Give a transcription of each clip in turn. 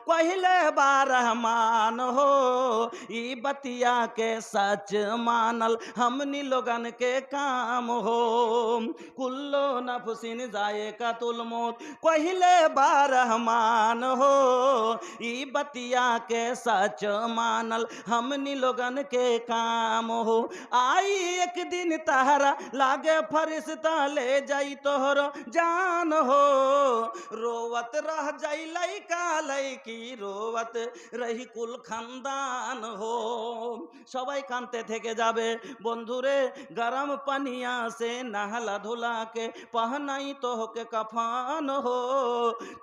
पहले बार रहमान हो। ई बतिया के सच मानल हमनी लोगन के काम हो। कुल्लो नफसिन जायकातुल मौत पहले बार रहमान हो। ई बतिया के सच मानल हमनी लोगन के काम हो। आई एक दिन तहरा लागे फरिश्ता ले जाई तोहरो जान हो। रोवत रह जाई लइका लइकी, रोवत रही कुल खानदान हो। সবাই কানতে থেকে যাবে। বন্ধুরে গরম পানিয়া से नहला धुला के पहनाई तो के कफान हो।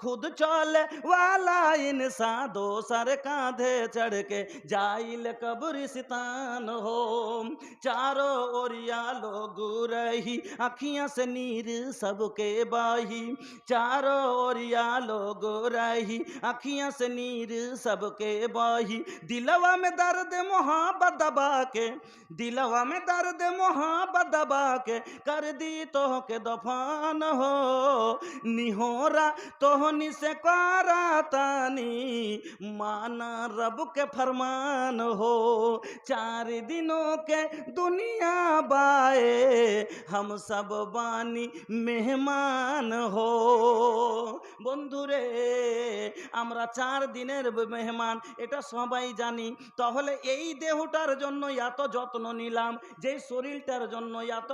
खुद चले वाला इंसान दोसर कांधे चढ़ के जाइल कब्रिस्तान हो। चारों ओरिया लोग रही अखियां से नीर सबके बाही। चारों ओरिया लोग रही अखियां से नीर सबके बाही। दिलवा में दर्द मोहब्बत दबा के, दिलवा में दर्द मोहब्बत दबा के कर दी तो के दफान हो। निहोरा तोहनी से करातानी माना रब के फरमान हो। 4 दिनों के दुनिया बाए हम सब बानी मेहमान हो। বন্ধুরে আমরা 4 দিনের মেহমান, এটা সবাই জানি। তাহলে এই দেহটার জন্য এত যত্ন নিলাম, যে শরীরটার জন্য এত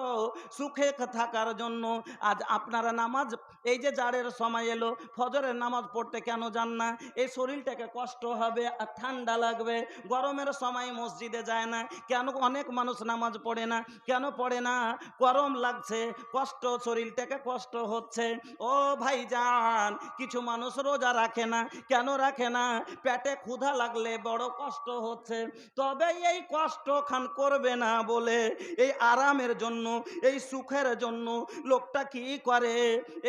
সুখে থাকার জন্য আজ আপনারা নামাজ, এই যে জাড়ের সময় এলো, ফজরের নামাজ পড়তে কেন যান না? এই শরীরটাকে কষ্ট হবে আর ঠান্ডা লাগবে। গরমের সময় মসজিদে যায় না কেন? অনেক মানুষ নামাজ পড়ে না কেন? পড়ে না গরম লাগছে, কষ্ট, শরীরটাকে কষ্ট হচ্ছে। ও ভাইজান, কিছু মানুষ রোজা রাখে না কেন? রাখে না পেটে ক্ষুধা লাগলে বড় কষ্ট হচ্ছে। তবে এই কষ্ট খান করবে না বলে, এই আরামের জন্য, এই সুখের জন্য লোকটা কি করে?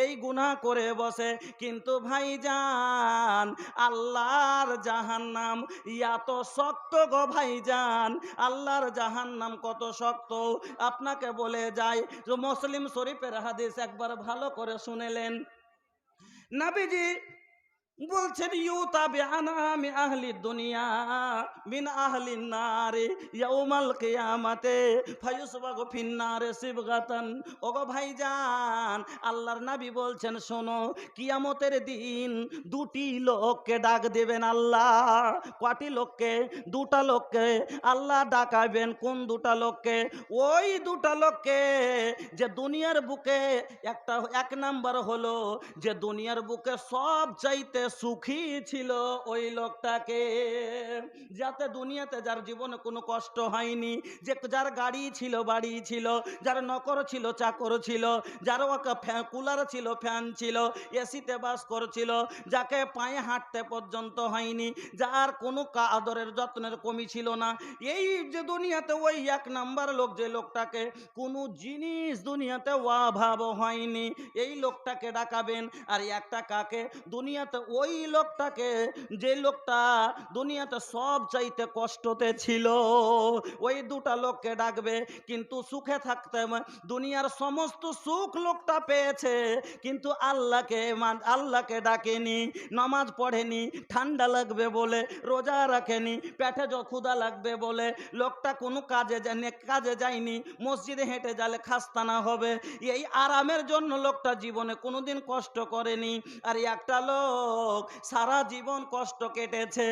এই গুনাহ করে বসে। কিন্তু ভাইজান, আল্লাহর জাহান্নাম এত শক্ত গো ভাইজান, আল্লাহর জাহান্নাম কত শক্ত আপনাকে বলে যায়। মুসলিম শরীফের হাদিস একবার ভালো করে শুনেলেন। নবীজি বলছেন ইউতা বিআনামি আহলি দুনিয়া মিন আহলিন নারে ইয়াউমাল কিয়ামাতে ফায়ুসবাগু ফিন নারে সিবগাতান। ওগো ভাইজান, আল্লাহর নবী বলছেন শোনো, কিয়ামতের দিন দুটি লোককে ডাক দেবেন আল্লাহ। কয়টি লোককে? দুটা লোককে আল্লাহ ডাকাবেন। কোন দুটা লোককে? ওই দুটা লোককে যে দুনিয়ার বুকে এক নাম্বার হলো যে দুনিয়ার বুকে সব চাইতে সুখী ছিল ওই লোকটাকে, যাতে দুনিয়াতে যার জীবনে কোনো কষ্ট হয়নি, যে যার গাড়ি ছিল, বাড়ি ছিল, যার নকর ছিল, চাকর ছিল, যার কুলার ছিল, ফ্যান ছিল, এসিতে বাস করছিল, যাকে পায়ে হাঁটতে পর্যন্ত হয়নি, যার কোনো আদরের যত্নের কমি ছিল না, এই যে দুনিয়াতে ওই এক নাম্বার লোক, যে লোকটাকে কোনো জিনিস দুনিয়াতে অভাব হয়নি, এই লোকটাকে ডাকাবেন। আর একটা কাকে? দুনিয়াতে ওই লোকটাকে, যে লোকটা দুনিয়াতে সব চাইতে কষ্টতে ছিল, ওই দুটা লোককে ডাকবে। কিন্তু সুখে থাকতে দুনিয়ার সমস্ত সুখ লোকটা পেয়েছে, কিন্তু আল্লাহকে ডাকেনি, নামাজ পড়েনি, ঠান্ডা লাগবে বলে, রোজা রাখেনি, পেটে ক্ষুধা লাগবে বলে লোকটা কোনো কাজে যায়নি, মসজিদে হেঁটে যালে খাস্তানা হবে, এই আরামের জন্য লোকটা জীবনে কোনোদিন কষ্ট করেনি। আর একটা লোক সারা জীবন কষ্ট কেটেছে,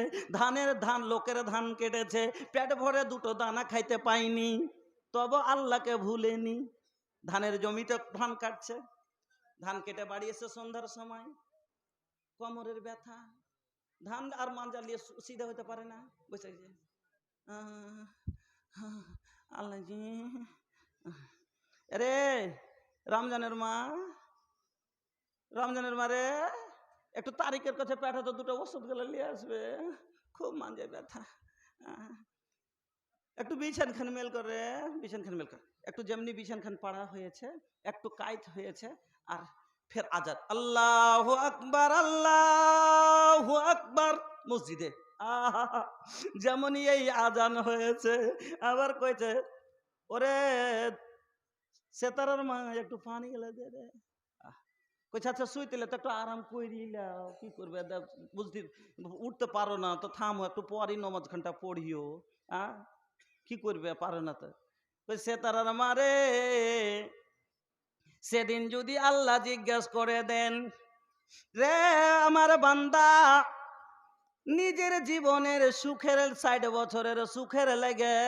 লোকের ধান কেটেছে, পেট ভরে দুটো দানা খাইতে পায়নি, তবে আল্লাহকে ভুলেনি। ধানের জমিতে ধান কাটছে, ধান কেটে বাড়ি এসে সন্ধ্যার সময় কোমরের ব্যথা, ধান আর মাঞ্জা নিয়ে সিধা হতে পারে না, বসে যে আল্লাহ জি। রে রমজানের মা, রমজানের মারে একটু তারিখের কাছে পাঠাতো, দুটো ওষুধ গুলো নিয়ে আসবে, খুব মাঞ্জা ব্যথা। একটু বিছান খান মেল করে, বিছান খান মেল করে, একটু যেমনি বিছান খান পাড়া হয়েছে, একটু কাইত হয়েছে, আর ফের আজাদ, আল্লাহু আকবার, আল্লাহু আকবার মসজিদে। যেমনই এই আজান হয়েছে, আবার কইছে ওরে সেতারার মা একটু পানি গেলে দে রে। কইছে আচ্ছা শুইতেলে তো একটু আরাম করিলাও, কি করবে বুঝতে উঠতে পারো না তো থামো, একটু পরই নমাজ ঘন্টা পড়িও। কি করবে, পারো না তো। সে তার মারে সেদিন যদি আল্লাহ জিজ্ঞাসা করে দেন, রে আমার বান্দা, নিজের জীবনের সুখের 60 বছরের সুখের লেগে,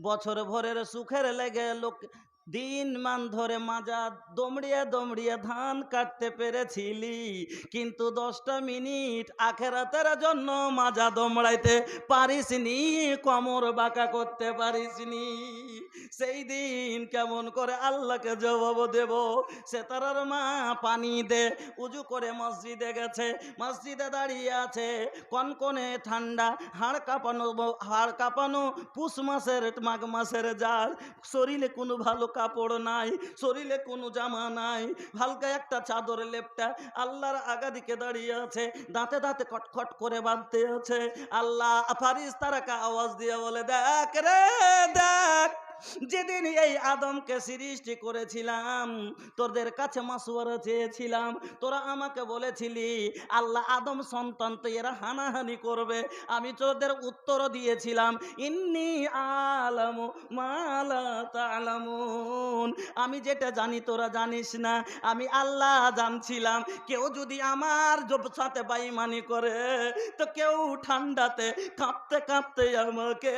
বছর ভরের সুখের লেগে লোক দিন মান ধরে মাজা দমড়িয়ে দমড়িয়ে ধান কাটতে পেরেছিলি, কিন্তু 10টা মিনিট আখেরাতের জন্য মাজা দমড়াইতে পারিসনি, কোমর বাঁকা করতে পারিসনি। সেই দিন কেমন করে আল্লাহকে জবাব দেব? সে তার মা পানি দে উজু করে মসজিদে গেছে, মসজিদে দাঁড়িয়ে আছে, কনকনে ঠান্ডা, হাড় কাঁপানো পুষ মাসের মাঘ মাসের জার, শরীরে কোনো ভালো কাপড় নাই, শরীরে কোনো জামা নাই, হালকা একটা চাদর লেপটা আল্লাহর আগা দিকে দাঁড়িয়ে আছে, দাঁতে দাঁতে কটখট করে বাঁধতে আছে। আল্লাহ ফারিস্তারাকে আওয়াজ দিয়ে বলে, দেখ রে দেখ, যেদিন এই আদমকে সৃষ্টি করেছিলাম, তোদের কাছে মাসওয়ারা চেয়েছিলাম, তোরা আমাকে বলেছিলি আল্লাহ আদম সন্তান তো এরা হানাহানি করবে, আমি তোদের উত্তর দিয়েছিলাম ইন্নী আলামু মা লা তা'লামুন, আমি যেটা জানি তোরা জানিস না, আমি আল্লাহ জানছিলাম। কেউ যদি আমার সাথে বেঈমানি করে, তো কেউ ঠান্ডাতে কাঁপতে কাঁপতে আমাকে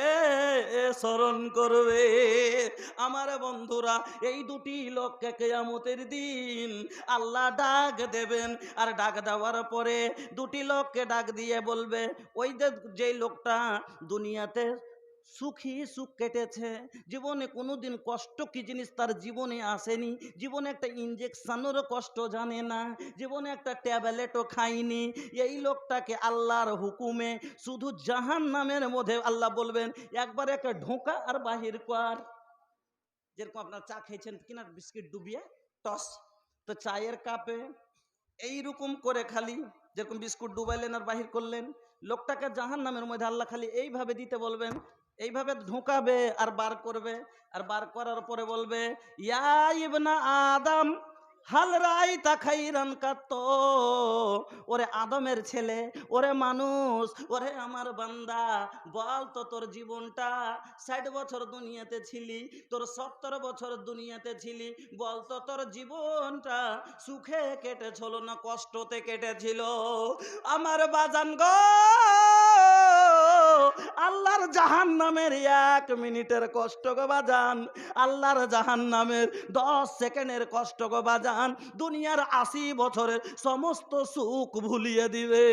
স্মরণ করবে। আমার বন্ধুরা, এই দুটি লোককে কিয়ামতের দিন আল্লাহ ডাক দেবেন, আর ডাক দেওয়ার পরে দুটি লোককে ডাক দিয়ে বলবে, ওই যে লোকটা দুনিয়াতে সুখী সুখ কেটেছে, জীবনে কোনোদিন কষ্ট কি জিনিস তার জীবনে আসেনি, জীবনে একটা ইঞ্জেকশনেরও কষ্ট জানে না, জীবনে একটা ট্যাবলেটও খায়নি, এই লোকটাকে আল্লাহর হুকুমে শুধু জাহান্নামের মধ্যে আল্লাহ বলবেন একবার একটা ঢোকা আর বাহির কর। যেরকম আপনার চা খেয়েছেন কিনা বিস্কিট ডুবিয়ে টস, তো চায়ের কাপে এইরকম করে খালি যেরকম বিস্কুট ডুবাইলেন আর বাহির করলেন, লোকটাকে জাহান্নামের মধ্যে আল্লাহ খালি এইভাবে দিতে বলবেন, এইভাবে ঢোকাবে আর বার করবে, আর বার করার পরে বলবে, ইয়া ইবনা আদম হাল রাইতা খাইরান কাত, ওরে আদমের ছেলে, ওরে মানুষ, ওরে আমার বান্দা, বল তো তোর জীবনটা 60 বছর দুনিয়াতে ছিলি, তোর 70 বছর দুনিয়াতে ছিলি, বল তো তোর জীবনটা সুখে কেটেছিল না কষ্টতে কেটেছিল? আমার বাজান গো, আল্লাহর জাহান্নামের 1 মিনিটের কষ্ট গো বাজান, আল্লাহর জাহান্নামের 10 সেকেন্ডের কষ্ট গো বাজান, দুনিয়ার 80 বছরের সমস্ত সুখ ভুলিয়ে দিবে।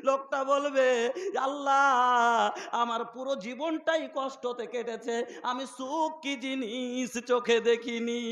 লোকটা বলবে, আল্লাহ আমার পুরো জীবনটাই কষ্টতে কেটেছে, আমি সুখ কি জিনিস চোখে দেখিনি।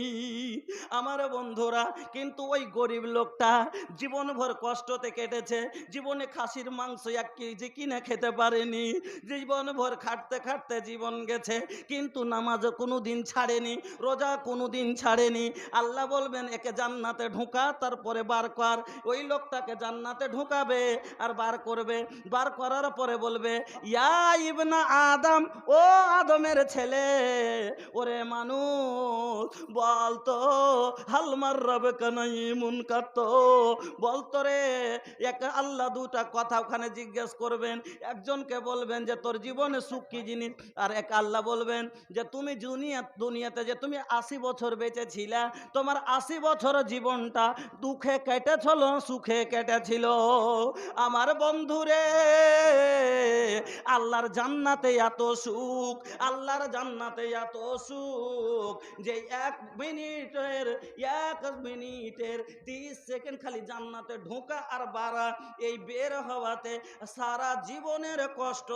আমার বন্ধুরা, কিন্তু ওই গরিব লোকটা জীবনভর কষ্টতে কেটেছে, জীবনে খাসির মাংস 1 কেজি কিনে খেতে পারেনি, জীবনভর খাটতে খাটতে জীবন গেছে, কিন্তু নামাজও কোনোদিন ছাড়েনি, রোজা কোনোদিন ছাড়েনি। আল্লাহ বলবেন একে জান্নাতে ঢোকা, তারপরে বার কর। ওই লোকটাকে জান্নাতে ঢোকাবে আর বার করবে, বার করার পরে বলবে, ইয়া ইবনা আদম, ও আদমের ছেলে, ওরে মানুষ, বলতো হালমার রবে কানাই মুন কাত, বলতো রে, এক আল্লাহ দুটা কথা ওখানে জিজ্ঞেস করবেন, একজনকে বলবেন যে তোর জীবনে সুখ কি জিনিস, আর এক আল্লাহ বলবেন যে তুমি দুনিয়াতে যে তুমি 80 বছর বেঁচে ছিলা, তোমার 80 বছর জীবনটা দুঃখে কেটেছিল সুখে কেটেছিল? আমার বন্ধুরে, আল্লাহর জান্নাতে এত সুখ, আল্লাহর জান্নাতে এত সুখ যে 1 মিনিটের 30 সেকেন্ড খালি জান্নাতে ঢোকা আর বাড়া, এই বের হওয়াতে সারা জীবনের কষ্ট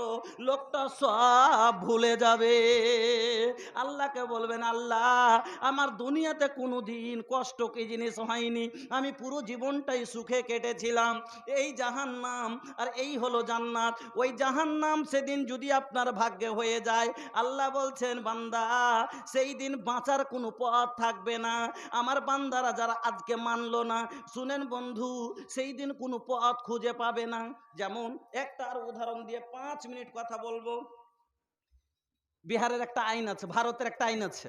লোকটা সব ভুলে যাবে। আল্লাহকে বলবেন, আল্লাহ আমার দুনিয়াতে কোনোদিন কষ্ট কি জিনিস হয়নি, আমি পুরো জীবনটাই সুখে কেটেছিলাম। এই জাহান্নাম আর এই হলো জান্নাত। ওই জাহান্নাম সেদিন যদি আপনার ভাগ্যে হয়ে যায়, আল্লাহ বলছেন বান্দা সেই দিন বাঁচার কোনো পথ থাকবে না। আমার বান্দারা যারা আজকে মানলো না, শুনেন বন্ধু, সেই দিন কোনো পথ খুঁজে পাবে না। যেমন একটা আর উদাহরণ দিয়ে 5 মিনিট কথা বলবো। বিহারের একটা আইন আছে, ভারতের একটা আইন আছে।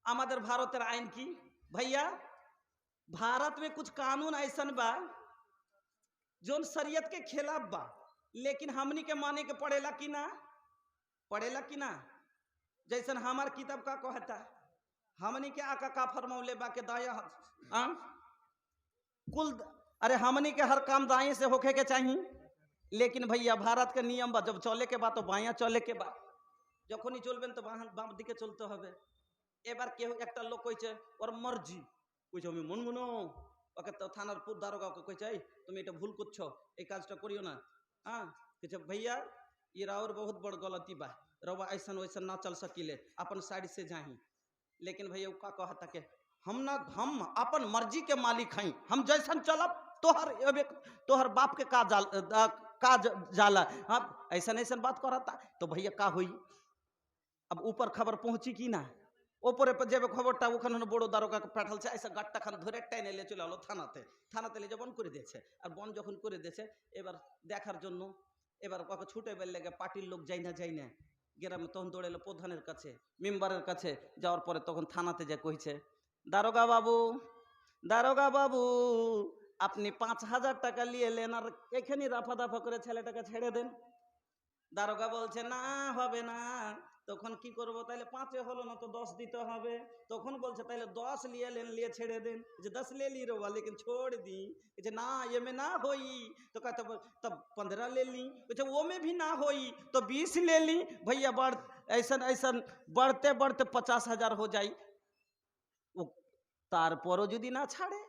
আমাদের ভারতের আইন কি ভাইয়া? भारत में कुछ कानून ऐसन बा जोन शरीयत के खिलाफ बा, लेकिन हमनी के माने के पड़ेला कि ना, पड़ेला कि ना। जैसन हमार किताब का कहता, हमनी के आका का फरमौले बा के दाया कुल, अरे हमनी के हर काम दाएं से होके के चाहिए, लेकिन भैया भारत के नियम बा जब चले के बा तो बाया चले के बा, যখনই চলবেন তো বাম দিকে চলতে হবে। এবার কেউ একটা লোক কইছে ওর মর্জি, কইছে আমি মন মনো, ওকে তো থানার দারোগা ওকে কইছে এই তুমি এটা ভুল করছো, এই কাজটা করিও না। हाँ कहे भैया ये और बहुत बड़ गलती बा, रवा ऐसा वैसा ना चल सकीले, अपन साइड से जाही। लेकिन भैया का कहता के हम अपन मर्जी के मालिक हैं, हम जैसन चलब तोहर बाप के का जाला। अब ऐसा ऐसा बात करता तो भैया का हुई। अब ऊपर खबर पहुंची कि ना, ওপরে যাবে খবরটা, ওখানে বড় দারোগাকে পাঠালছে, এসে গাড়টা খান ধরে টেনে নিয়ে চলে এলো থানাতে নিয়ে বন করে দিয়েছে। আর বন যখন করে দিয়েছে এবার দেখার জন্য এবার ওকে ছুটে বের লেগে পার্টির লোক যাই না গ্রামে, তখন দৌড়ে এলো প্রধানের কাছে, মেম্বারের কাছে। যাওয়ার পরে তখন থানাতে যে কইছে দারোগা বাবু আপনি 5,000 টাকা নিয়ে এলেন আর এখানে রাফা দাফা করে ছেলেটাকে ছেড়ে দেন। দারোগা বলছে না হবে না। তখন কি করবো, তাহলে 5 হলো না তো 10 দিতে হবে। তখন বলছে তাহলে 10 लिए लेन लिए ছেড়ে দেন। যে 10 ले ली रो लेकिन छोड़ दी। যে না ये में ना होई तो कहता तब 15 ले ली। वो में भी ना होई तो 20 ले ली। भैया ऐसा बढ़ते बढ़ते 50,000 हो जाई। ও তারপরও যদি না ছাড়ে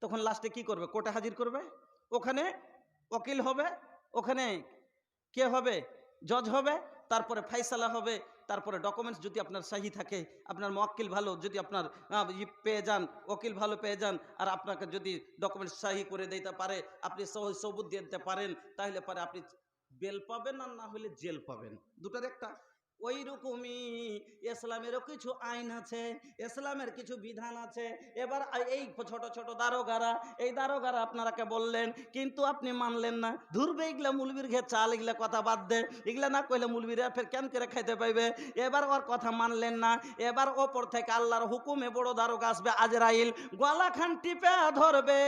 তখন লাস্টে কি করবে, কোর্টে হাজির করবে, ওখানে ওকিল হবে, ওখানে কে হবে, জজ হবে, তারপরে ফয়সালা হবে। তারপরে ডকুমেন্টস যদি আপনার সহি থাকে, আপনার মুয়াক্কিল ভালো, যদি আপনার পেয়ে যান, ওকিল ভালো পেয়ে যান, আর আপনাকে যদি ডকুমেন্টস সহি করে দিতে পারে, আপনি সবুত দিয়ে দিতে পারেন, তাহলে পরে আপনি বেল পাবেন আর না হলে জেল পাবেন, দুটার একটা। ওই রকমই ইসলামেরও কিছু আইন আছে, ইসলামের কিছু বিধান আছে। এবার এই ছোট ছোট দারোগারা, এই দারোগারা আপনারাকে বললেন কিন্তু আপনি মানলেন না। ধরবে এগুলা মুলবির ঘে চাল, এগুলা কথা বাদ দে, এগুলা না কইলে মুলবিরা ফের কেন করে খাইতে পাইবে। এবার ওর কথা মানলেন না। এবার ওপর থেকে আল্লাহর হুকুমে বড় দারোগা আসবে আজরাইল, গলা খান টিপে ধরবে,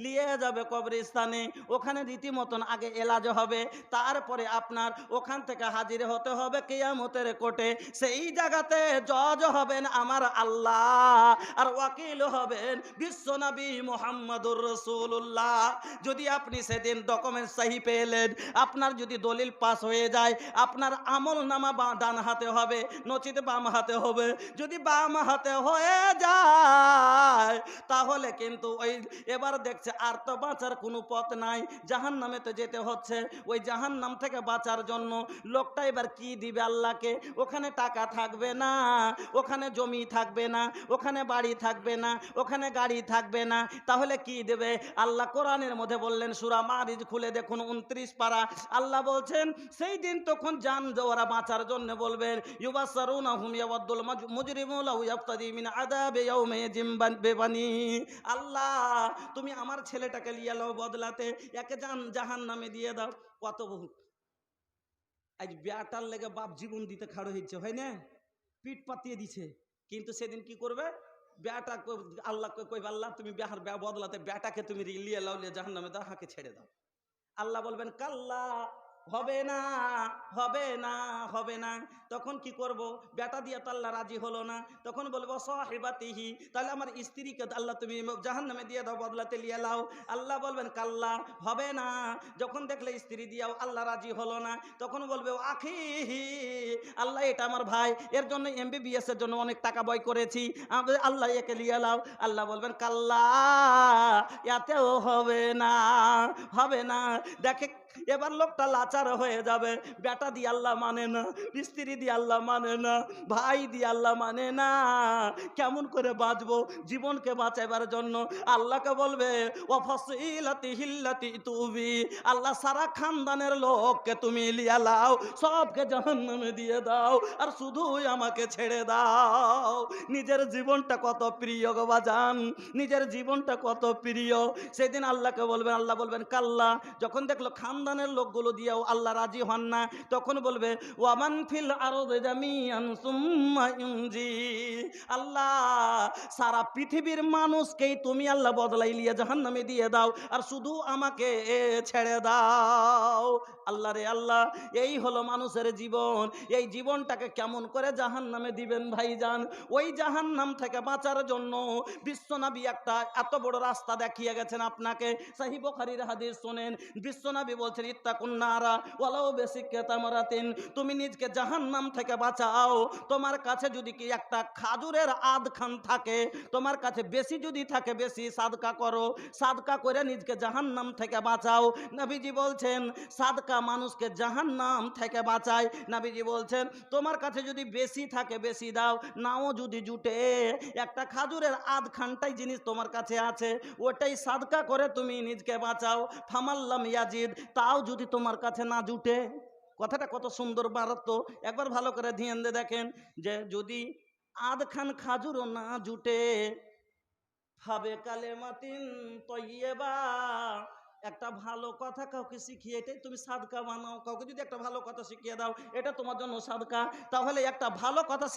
নিয়ে যাবে কবরস্থানে, ওখানে রীতিমতন আগে এলাজ হবে, তারপরে আপনার ওখান থেকে হাজির হতে হবে কিয়ামতের কোর্টে। সেই জায়গাতে জজ হবেন আমার আল্লাহ, আর ওয়াকিল হবেন বিশ্বনবী মুহাম্মদুর রাসূলুল্লাহ। যদি আপনি সেদিন ডকুমেন্ট সহি পেলেন, আপনার যদি দলিল পাস হয়ে যায়, আপনার আমল নামা ডান হাতে হবে, নচিত বাম হাতে হবে। যদি বাম হাতে হয়ে যায় তাহলে কিন্তু ওই এবার দেখছে আর তো বাঁচার কোনো পথ নাই, জাহান্নামে তো যেতে হচ্ছে। ওই জাহান্নাম থেকে বাঁচার জন্য লোকটা এবার কি দিবে আল্লাহকে? ওখানে টাকা থাকবে না, ওখানে জমি থাকবে না, ওখানে বাড়ি থাকবে না, ওখানে গাড়ি থাকবে না, তাহলে কি দেবে? আল্লাহ কোরআনের মধ্যে বললেন, সূরা মারিজ খুলে দেখুন 29 পারা। আল্লাহ বলছেন সেই দিন তখন জান ওরা বাঁচার জন্য বলবেন ইউবাসসারুনাহুম ইয়াওয়াদ্দুল মুজরিমু লাউ ইয়াফতাদি মিন আযাবি ইয়াউমিযিন বিবানি। আল্লাহ তুমি আমার ছেলেটাকে লিয়ে লাও বদলাতে, একে জাহান্নামে দিয়ে দাও। কত বহু আজ বেটার লেগে বাপ জীবন দিতে খাড়ো হয়েছে, হয় না, পিঠ পাতিয়ে দিছে। কিন্তু সেদিন কি করবে? বেটা আল্লাহ কইবে আল্লাহ তুমি বেহার বদলাতে বেটাকে তুমি লিয়ে লাও, লিয়ে জাহান্নামে দাও, হাঁকে ছেড়ে দাও। আল্লাহ বলবেন কাল্লা, হবে না হবে না হবে না। তখন কি করব? বেটা দিয়ে তো আল্লাহ রাজি হলো না, তখন বলবো সাহিবাতিহি, তাহলে আমার স্ত্রীকে আল্লাহ তুমি জাহান্নামে দিয়ে দাও, বদলাতে লিয়ে লাও। আল্লাহ বলবেন কাল্লা, হবে না। যখন দেখলে স্ত্রী দিয়াও আল্লাহ রাজি হলো না, তখন বলবে আখিহি, আল্লাহ এটা আমার ভাই, এর জন্য MBBS এর জন্য অনেক টাকা ব্যয় করেছি, আল্লাহ একে লিয়ে লাও। আল্লাহ বলবেন কাল্লা, এতেও হবে না হবে না। দেখে এবার লোকটা লাচার হয়ে যাবে, বেটা দিয়ে আল্লাহ মানে না, স্ত্রী দিয়ে আল্লাহ মানে না, ভাই দিয়ে আল্লাহ মানে না। কেমন করে বাঁচবো? জীবনকে বাঁচাবার জন্য আল্লাহকে বলবে ওয়াফাসিলাতিহিল্লাতি তুবি, আল্লাহ সারা খানদানের লোককে তুমি লিয়া লাও, সবকে জাহান্নামে দিয়ে দাও, আর শুধুই আমাকে ছেড়ে দাও। নিজের জীবনটা কত প্রিয় গো বাজান, নিজের জীবনটা কত প্রিয়। সেদিন আল্লাহকে বলবেন, আল্লাহ বলবেন কাল্লা। যখন দেখলো খানদানের লোকগুলো দিয়েও আল্লাহ রাজি হন না, তখন বলবে ওয়ামান ফিল আরদি জামিআন সুম্মা ইউনজি, আল্লাহ সারা পৃথিবীর মানুষকেই তুমি আল্লাহ বদলাই লিয়ে জাহান্নামে দিয়ে দাও, আর শুধু আমাকে ছেড়ে দাও। আল্লাহ রে আল্লাহ, এই হলো মানুষের জীবন। এই জীবনটাকে কেমন করে জাহান্নামে দিবেন ভাইজান? ওই জাহান্নাম থেকে বাঁচার জন্য বিশ্বনবী একটা এত বড় রাস্তা দেখিয়ে গেছেন আপনাকে। সহিহ বুখারীর হাদিস শুনেন, বিশ্বনবী বলছেন ইত্তাকুন নারা ওয়ালাউ বিশিক্কি তামরাতিন, তুমি নিজকে জাহান্নাম থেকে বাঁচাও। তোমার কাছে যদি কি একটা খাজুরের আধখান থাকে, তোমার কাছে বেশি যদি থাকে, বেশি সাদকা করো, সাদকা করে নিজকে জাহান্নাম থেকে বাঁচাও। নবীজি বলছেন সাদকা মানুষকে জাহান্নাম থেকে বাঁচায়। নবীজি বলছেন তোমার কাছে যদি বেশি থাকে বেশি দাও, নাও যদি জুটে, একটা খাজুরের আধখানটাই জিনিস তোমার কাছে আছে, ওটাই সাদকা করে তুমি নিজকে বাঁচাও। ফামাল্লাম ইয়াজিদ, তাও যদি তোমার কাছে না জুটে। কথাটা কত সুন্দর বারাত, একবার ভালো করে ধ্যান দিয়ে দেখেন, যে যদি আধখান খাজুরও না জুটে, ফাবে কালেমাতিন তয়্যিবা, একটা ভালো কথা কাউকে শিখিয়ে এটাই তুমি সাদকা বানাও। কাউকে যদি একটা ভালো কথা শিখিয়ে দাও, এটা তোমার জন্য সাদকা। তাহলে একটা ভালো কথা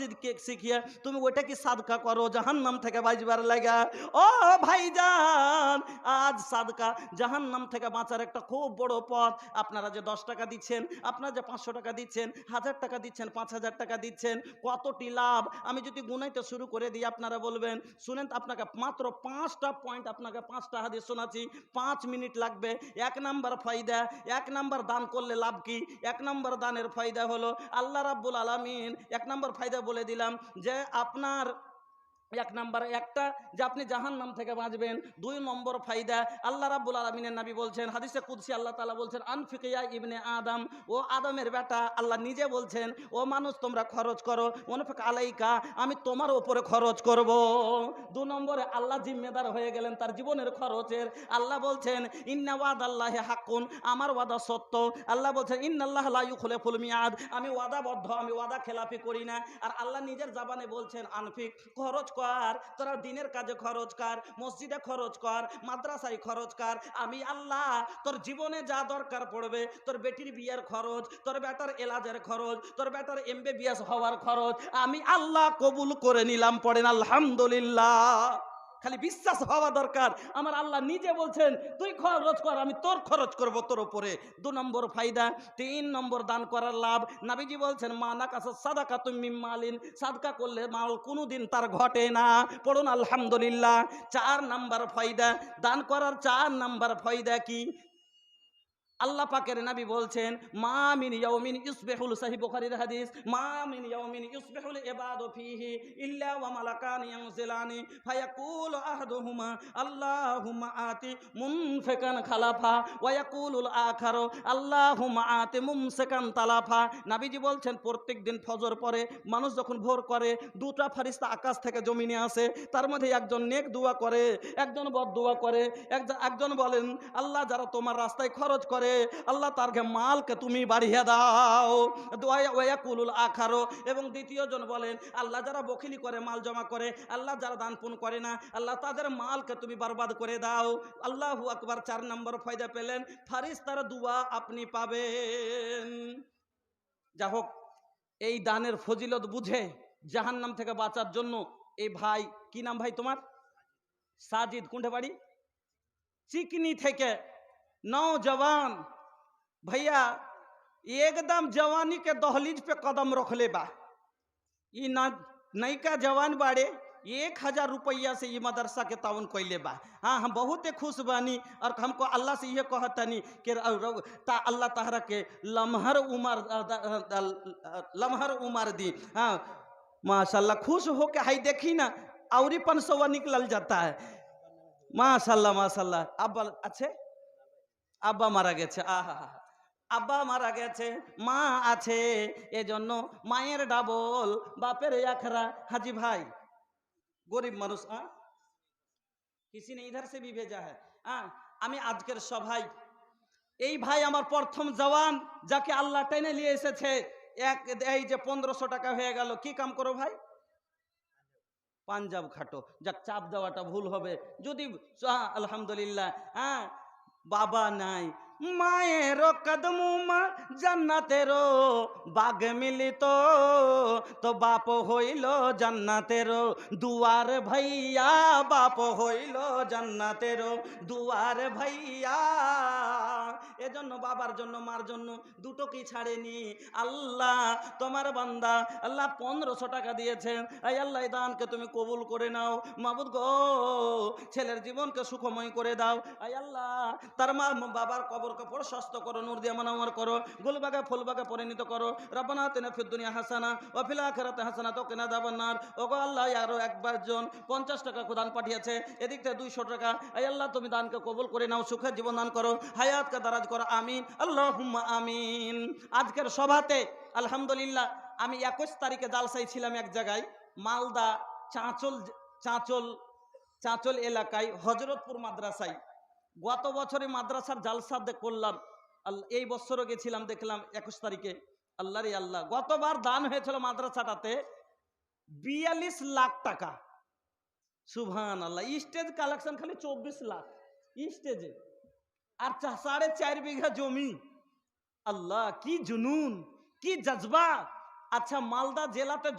শিখিয়ে তুমি ওইটা কি সাদকা করো জাহান্নাম থেকে বাঁচবার লাগা। ও ভাইজান, আজ সাদকা জাহান্নাম থেকে বাঁচার একটা খুব বড় পথ। আপনারা যে 10 টাকা দিচ্ছেন, আপনারা যে 500 টাকা দিচ্ছেন, 1000 টাকা দিচ্ছেন, 5000 টাকা দিচ্ছেন, কতটি লাভ আমি যদি গুনাইতে শুরু করে দিই, আপনারা বলবেন শুনেন, আপনাকে মাত্র 5টা পয়েন্ট, আপনাকে 5টা হাদিস শোনাচ্ছি, 5 মিনিট লাগবে। 1 নাম্বার ফায়দা, 1 নাম্বার দান করলে লাভ কি? 1 নাম্বার দানের ফায়দা হলো আল্লাহ রাব্বুল আলামিন, 1 নাম্বার ফায়দা বলে দিলাম, যে আপনার 1 নাম্বার একটা যে আপনি জাহান্নাম থেকে বাঁচবেন। 2 নম্বর ফায়দা, আল্লাহ রাব্বুল আলামিনের নবী বলছেন, হাদিসে কুদসি আল্লাহ তাআলা বলছেন, আনফিক ইয়া ইবনে আদম, ও আদমের বেটা, আল্লাহ নিজে বলছেন, ও মানুষ তোমরা খরচ করো, ওয়ানফিক আলাইকা, আমি তোমার উপরে খরচ করব। 2 নম্বরে আল্লাহ জিম্মেদার হয়ে গেলেন তার জীবনের খরচের। আল্লাহ বলছেন ইন্না ওয়াদাল্লাহি হাক্কুন, আমার ওয়াদা সত্য। আল্লাহ বলছেন ইন্নাল্লাহা লা ইউখলিফুল মিয়াদ, আমি ওয়াদাবদ্ধ, আমি ওয়াদা খেলাপি করি না। আর আল্লাহ নিজের জবানে বলছেন আনফিক, খরচ কর, তোরা দিনের কাজে খরচ কর, মসজিদে খরচ কর, মাদ্রাসায় খরচ কর। আমি আল্লাহ তোর জীবনে যা দরকার পড়বে, তোর বেটির বিয়ের খরচ, তোর বেটার এলাজের খরচ, তোর বেটার এমবিবিএস হওয়ার খরচ, আমি আল্লাহ কবুল করে নিলাম। পড়েন আলহামদুলিল্লাহ। খালি বিশ্বাস হওয়া দরকার, আমার আল্লাহ নিজে বলছেন তুই খরচ কর, আমি তোর খরচ করব তোর উপরে। 2 নম্বর ফায়দা। 3 নম্বর দান করার লাভ, নবীজি বলছেন মা নাকাসা সাদাকাতুম মিন মালিন, সাদকা করলে মাল কোনোদিন তার ঘটে না। পড়ুন আলহামদুলিল্লাহ। 4 নম্বর ফায়দা, দান করার 4 নম্বর ফায়দা কি? আল্লাহ পাকের নবী বলছেন মা মিন ইয়াউমিন ইসবিহুল, সহিহ বুখারীর হাদিস, মা মিন ইয়াউমিন ইসবিহুল ইবাদু ফীহি ইল্লা ওয়া মালাকান ইয়ানজিলানি ফায়াকুলু আহাদুহুমা আল্লাহুম্মা আতি মুনফিকান খালাফা ওয়া ইয়াকুলুল আখারু আল্লাহুম্মা আতি মুমসিকান তালাফা। নবীজি বলছেন প্রত্যেক দিন ফজর পরে মানুষ যখন ভোর করে, 2টা ফেরেশতা আকাশ থেকে জমিনে আসে, তার মধ্যে একজন নেক দোয়া করে, একজন বদ দোয়া করে। একজন বলেন আল্লাহ যারা তোমার রাস্তায় খরচ করে, আল্লাহ তারকে মালকে তুমি বাড়িয়ে দাও। ওয়াকুলুল আখারো, এবং দ্বিতীয়জন বলেন আল্লাহ যারা বখিলি করে, মাল জমা করে, আল্লাহ যারা দান পুণ্য করে না, আল্লাহ তাদের মালকে তুমি বরবাদ করে দাও। আল্লাহু আকবার। 4 নম্বর ফায়দা পেলেন, ফারিস্তার দোয়া আপনি পাবেন। যা হোক, এই দানের ফজিলত বুঝে জাহান্নাম থেকে বাঁচার জন্য এই ভাই, কি নাম ভাই তোমার? সাজিদ। কোনটা বাড়ি? চিকনি থেকে। नौजवान भैया एकदम जवानी के दहलीज पे कदम रख ले बा। ये ना नई का जवान बाड़े, 1000 रुपया से ये मदरसा के ताउन कैले बा। हाँ, हम बहुत खुश बानी और हमको अल्लाह से ये कहतनी कि अल्लाह तहरा के लम्हर उमर दी। हाँ माशाल्लाह, खुश हो के हाई देखी ना, औरी 500 निकल जाता है। माशाल्लाह माशाल्लाह। अब अच्छे আব্বা মারা গেছে, আহা আব্বা মারা গেছে, মা আছে, এজন্য মায়ের ডাবল বাপের একরা। হাজি ভাই গরিব মানুষ, किसी ने इधर से भी भेजा है। আমি আজকের সভায় এই ভাই আমার প্রথম জওয়ান, যাকে আল্লাহ টেনে নিয়ে এসেছে। এই যে 1500 টাকা হয়ে গেল, কি কাম করো ভাই? পাঞ্জাব খাটো। যাক, চাপ দেওয়াটা ভুল হবে যদি। আলহামদুলিল্লাহ। বাবা নাই, মায়ের কদমুমা জান্নাতেরও বাগ মিলিত, তো বাপ হইল জান্নাতেরও দুয়ার ভাইয়া, বাপ হইল জান্নাতেরও দুয়ার ভাইয়া। এজন্য বাবার জন্য মার জন্য দুটো কি ছাড়েনি আল্লাহ। তোমার বান্দা আল্লাহ 1500 টাকা দিয়েছেন, এই আল্লাহ এই দানকে তুমি কবুল করে নাও মাবুদ গো, ছেলের জীবনকে সুখময় করে দাও। এই আল্লাহ তার মা বাবার কবরকে প্রশস্ত করো, নূর দিয়ে মানাওয়ার করো, গুলবাগে ফুলবাগে পরিণত করো। রব্বানা আতিনা ফিদ দুনিয়া হাসানা ওয়া ফিল আখিরাতি হাসানা ওয়া কিনা আযাবান্নার। ওগো আল্লাহ, আরো একবার জন 50 টাকা দান পাঠিয়েছে, এদিক থেকে 200 টাকা। এই আল্লাহ তুমি দানকে কবুল করে নাও, সুখের জীবন দান করো, হায়াতকে দারাজ করো, আমিন আল্লাহুম্মা আমিন। আজকের সভাতে আলহামদুলিল্লাহ আমি 21 তারিখে জালসায় ছিলাম এক জায়গায়, মালদা চাঁচল এলাকায় হজরতপুর মাদ্রাসায়। গত বছরে মাদ্রাসার জালসা করলাম, এই বছরও গেছিলাম, দেখলাম 21 তারিখে। আল্লাহ রে আল্লাহ, গতবার দান হয়েছিল মাদ্রাসাটাতে 42 লাখ টাকা। সুবহান আল্লাহ। স্টেজ কালেকশন খালি 24 লাখ স্টেজে, আর 4.5 বিঘা জমি। আল্লাহ, কি জুনুন, কি জজবা। আচ্ছা, মালদা জেলাতে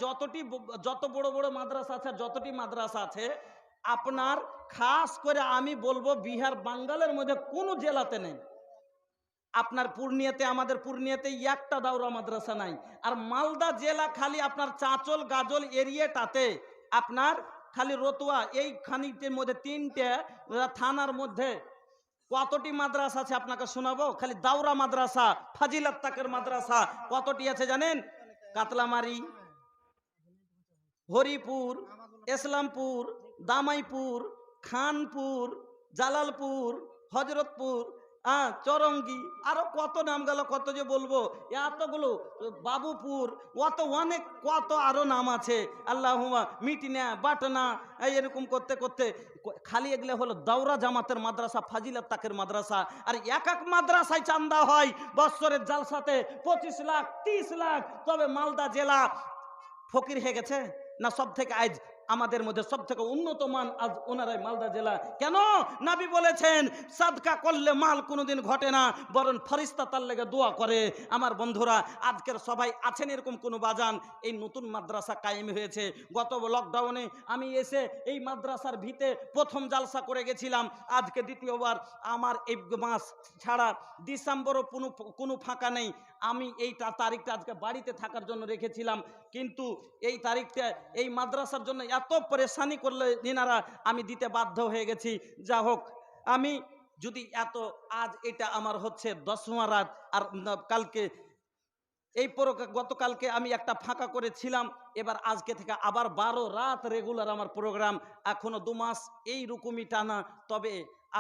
যত বড় বড় মাদ্রাসা আছে, যতটি মাদ্রাসা আছে, আপনার খাস করে আমি বলবো বিহার বাঙ্গালের মধ্যে কোনো জেলাতে নেই। আপনার পূর্ণিয়াতে, আমাদের পূর্ণিয়াতে একটা দাওরা মাদ্রাসা নাই। আর মালদা জেলা খালি আপনার চাঁচল গাজল এরিয়াটাতে আপনার খালি রতুয়া এই খানিকটির মধ্যে 3টে থানার মধ্যে কতটি মাদ্রাসা আছে আপনাকে শোনাবো। খালি দাওরা মাদ্রাসা, ফাজিলাত তাকের মাদ্রাসা কতটি আছে জানেন? কাতলামারি, হরিপুর, ইসলামপুর, দামাইপুর, খানপুর, জালালপুর, হজরতপুর, চরঙ্গি, আরো কত নাম গেল, কত যে বলবো, এতগুলো, বাবুপুর, কত আরো নাম আছে। আল্লাহুম্মা মিটিনা বাটনা, এরকম করতে করতে খালি এগুলো হলো দাওরা জামাতের মাদ্রাসা, ফাজিলাত তাকের মাদ্রাসা। আর এক মাদ্রাসায় চান্দা হয় বৎসরের জালসাতে 25 লাখ 30 লাখ। তবে মালদা জেলা ফকির হয়ে গেছে না? সব থেকে আজ আমাদের মধ্যে সব থেকে উন্নত মান আজ ওনারাই মালদা জেলা। কেন? নবী বলেছেন সাদকা করলে মাল কোনোদিন ঘটে না, বরং ফেরেশতা তার লেগে দোয়া করে। আমার বন্ধুরা, আজকের সবাই আছেন এরকম কোনো বাজান, এই নতুন মাদ্রাসা কায়েম হয়েছে। গত লকডাউনে আমি এসে এই মাদ্রাসার ভিতে প্রথম জালসা করে গেছিলাম, আজকে দ্বিতীয়বার। আমার এই মাস ছাড়া ডিসেম্বরও কোনো ফাঁকা নেই। আমি এইটা তারিখটা আজকে বাড়িতে থাকার জন্য রেখেছিলাম, কিন্তু এই তারিখটা এই মাদ্রাসার জন্য এত পরেশানি করলে এনারা, আমি দিতে বাধ্য হয়ে গেছি। যা হোক, আমি যদি আজ এটা আমার হচ্ছে 10ওয়া রাত, আর কালকে গতকালকে আমি একটা ফাঁকা করেছিলাম, এবার আজকে থেকে আবার 12 রাত রেগুলার আমার প্রোগ্রাম, এখনো 2 মাস এইরকমই টানা। তবে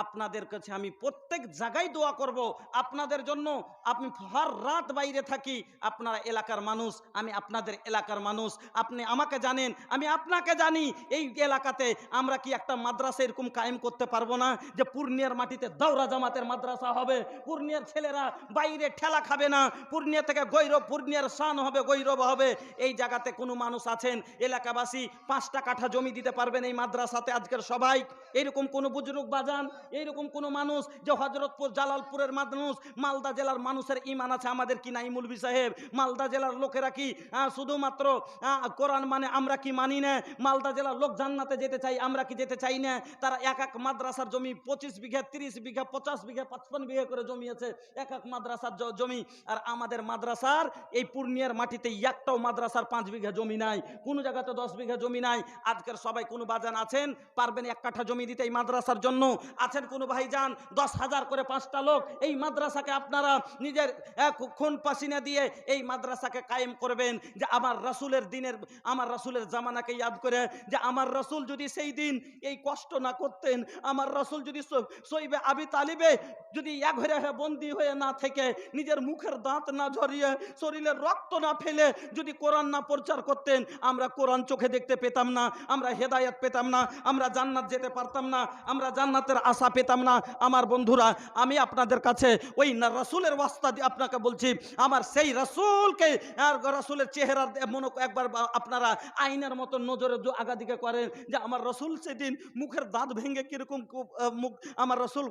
আপনাদের কাছে আমি প্রত্যেক জায়গায় দোয়া করব আপনাদের জন্য। আপনি হর রাত বাইরে থাকি, আপনারা এলাকার মানুষ, আমি আপনাদের এলাকার মানুষ। আপনি আমাকে জানেন, আমি আপনাকে জানি। এই এলাকাতে আমরা কি একটা মাদ্রাসা এরকম কায়েম করতে পারবো না যে পূর্ণিয়ার মাটিতে দাওরা জামাতের মাদ্রাসা হবে, পূর্ণিয়ার ছেলেরা বাইরে ঠেলা খাবে না, পূর্ণিয়া থেকে পূর্ণিয়ার শান হবে, গৌরব হবে। এই জায়গাতে কোনো মানুষ আছেন এলাকাবাসী 5টা কাঠা জমি দিতে পারবেন এই মাদ্রাসাতে আজকের সবাই? এরকম কোনো বুজুর্গ বাজান, এইরকম কোনো মানুষ যে হজরতপুর জালালপুরের মানুষ, মালদা জেলার মানুষের ইমান আছে আমাদের কি নাই? মৌলভী সাহেব, মালদা জেলার লোকেরা কি শুধুমাত্র কোরআন মানে আমরা কি মানি না? মালদা জেলার লোক জান্নাতে যেতে চাই, আমরা কি যেতে চাই না? তারা এক মাদ্রাসার জমি 25 বিঘা 30 বিঘা 50 বিঘা 55 বিঘা করে জমি আছে এক মাদ্রাসার জমি। আর আমাদের মাদ্রাসার এই পূর্ণিয়ার মাটিতে একটাও মাদ্রাসার 5 বিঘা জমি নাই, কোনো জায়গাতে 10 বিঘা জমি নাই। আজকের সবাই কোনো বাজান আছেন পারবেন 1 কাঠা জমি দিতে এই মাদ্রাসার জন্য? আছেন কোনো ভাইজান? 10,000 করে 5টা লোক এই মাদ্রাসাকে আপনারা নিজের খুন পাসিনা দিয়ে এই মাদ্রাসাকে কায়েম করবেন। যে আমার রাসূলের দিনের, আমার রাসূলের জামানাকে ইয়াদ করে, যে আমার রাসূল যদি সেই দিন এই কষ্ট না করতেন, আমার রাসূল যদি সইবে আবি তালিবে যদি এক ঘরে বন্দী হয়ে না থেকে, নিজের মুখের দাঁত না ঝরিয়ে, শরীরের রক্ত না ফেলে যদি কোরআন না প্রচার করতেন, আমরা কোরআন চোখে দেখতে পেতাম না, আমরা হেদায়েত পেতাম না, আমরা জান্নাত যেতে পারতাম না, আমরা জান্নাতের আশা পেতাম না। আমার বন্ধুরা, আমি আপনাদের কাছে ওই রাসূলের ওয়াস্তা দিয়ে আপনাকে বলছি, আমার সেই রাসূলকে, রাসূলের চেহারা মনে একবার আপনারা আয়নার মতো নজরে আগাদিকে করেন, যে আমার রাসূল সেদিন মুখের দাঁত ভেঙে কিরকম মুখ, আমার রাসূল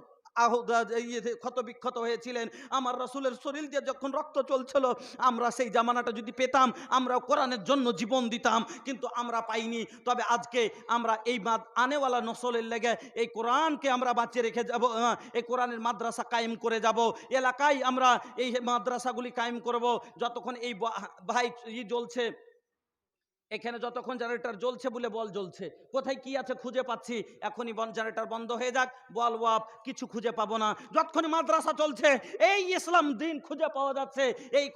ক্ষত বিক্ষত হয়েছিলেন, আমার রাসূলের শরীর দিয়ে যখন রক্ত চলছিল, আমরা সেই জামানাটা যদি পেতাম আমরাও কোরআনের জন্য জীবন দিতাম, কিন্তু আমরা পাইনি। তবে আজকে আমরা এই আনেওয়ালা নসলের লেগে এই কোরআনকে আমরা বাঁচিয়ে রেখে যাব, এই কোরআনের মাদ্রাসা কায়েম করে যাব। এলাকায় আমরা এই মাদ্রাসাগুলি কায়েম করব। যতক্ষণ এই ভাই জ্বলছে, এখানে যতক্ষণ জেনারেটর জ্বলছে বলে বল জ্বলছে, কোথায় কি আছে খুঁজে পাচ্ছি। এখনই জেনারেটর বন্ধ হয়ে যাক, বল ওয়াপ কিছু খুঁজে পাবো না। যতক্ষণ মাদ্রাসা চলছে এই ইসলাম দিন খুঁজে পাওয়া যাচ্ছে, এই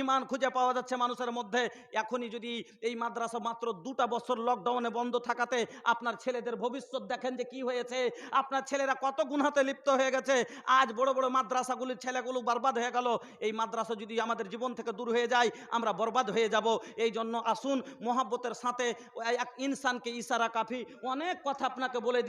ইমান খুঁজে পাওয়া যাচ্ছে মানুষের মধ্যে। এখনই যদি এই মাদ্রাসা মাত্র 2টা বছর লকডাউনে বন্ধ থাকাতে আপনার ছেলেদের ভবিষ্যৎ দেখেন যে কি হয়েছে, আপনার ছেলেরা কত গুনাতে লিপ্ত হয়ে গেছে। আজ বড় বড় মাদ্রাসাগুলির ছেলেগুলো বরবাদ হয়ে গেল। এই মাদ্রাসা যদি আমাদের জীবন থেকে দূর হয়ে যায় আমরা বরবাদ হয়ে যাব। এই জন্য আসুন মহব্বতের সাথে এক ইনসানকে ইশারা কাফি, অনেক কথা আপনাকে বলে দিল।